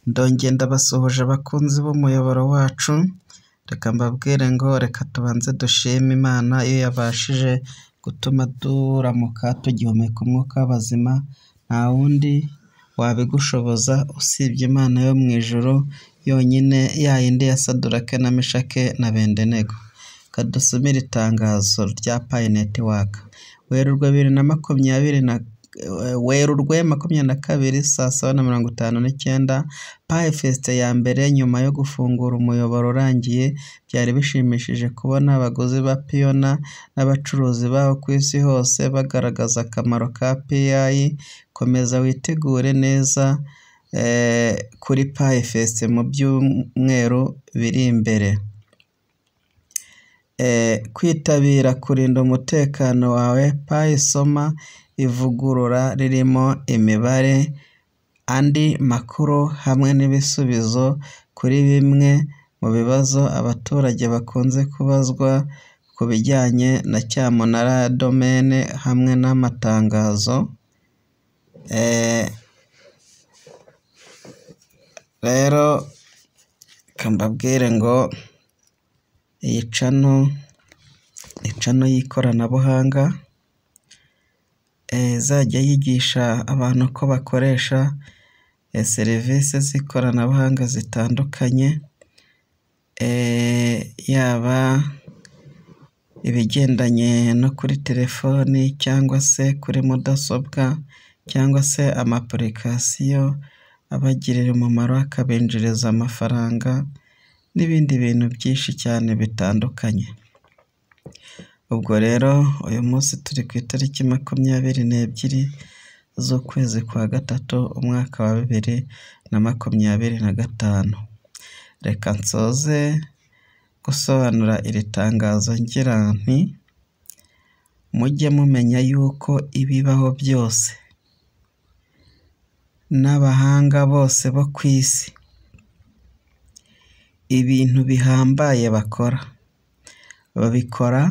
Ndongeye ndabasohoje abakunzi b'umuyoboro wacu, reka mbabwire ngo reka tubanze dushime Imana iyo yabashije gutuma turamuka tugihumeka umwuka w'abazima, nta wundi wabigushoboza usibye Imana yo mu ijuru yonyine, ya yindi ya Saduraka na Meshake na Abedenego. Kadusomere itangazo rya Pi Network. Werurwe 2022 saa 7:59 Pi Fest ya mbere nyuma yo gufungura umuyoboro urangiye. Byari bishimishije kubona abaguzi ba Piyona n'abacuruzi baho ku isi hose bagaragaza akamaro ka PI. Komeza witegure neza kuri Pi Fest mu byumweru biri imbere. Kwitabira kurinda umutekano wawe. Pi Soma ivugurura ririmo imibare, andi makuru hamwe n'ibisubizo kuri bimwe mu bibazo abaturage bakunze kubazwa ku bijyanye na cyamunara ya domene hamwe n'amatangazo. Rero kambabwire ngo iyi cano y'ikoranabuhanga izajya yigisha abantu ko bakoresha serivisi z'ikoranabuhanga zitandukanye, yaba ibigendanye no kuri telefoni cyangwa se kuri mudasobwa cyangwa se amapurikasiyo abagirira umumaro akabinjiriza amafaranga n'ibindi bintu byinshi cyane bitandukanye. Ubwo rero uyu munsi turi ku itariki 22 z'ukwezi kwa gatatu umwaka wa 2025. Reka nsoze gusobanura iri tangazo ngira nti mujye mumenya yuko ibibaho byose n'abahanga bose bo ku isi ibintu bihambaye babikora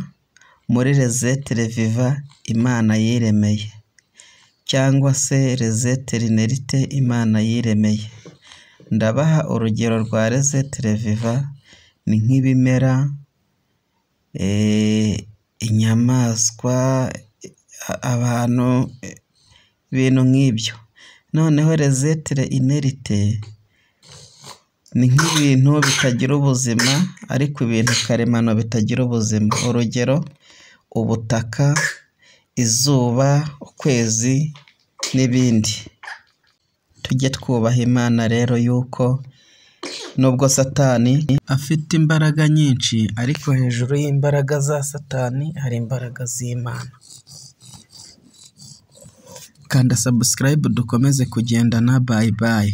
muri resetere viva Imana yiremeye, cyangwa se resetere inerite Imana yiremeye. Ndabaha urugero rwa resetere viva ni nk'ibimera, inyamaswa, abantu, ibintu nk'ibyo. Noneho resetere inerite ni nk'ibintu bitagira ubuzima ariko ibintu karemano bitagira ubuzima. Urugero ubutaka, izuba, ukwezi n'ibindi. Tujye twubaha Imana rero yuko nubwo Satani afite imbaraga nyinshi ariko hejuru y'imbaraga za Satani hari imbaraga z'Imana. Kanda subscribe dukomeze kugendana. Bye bye.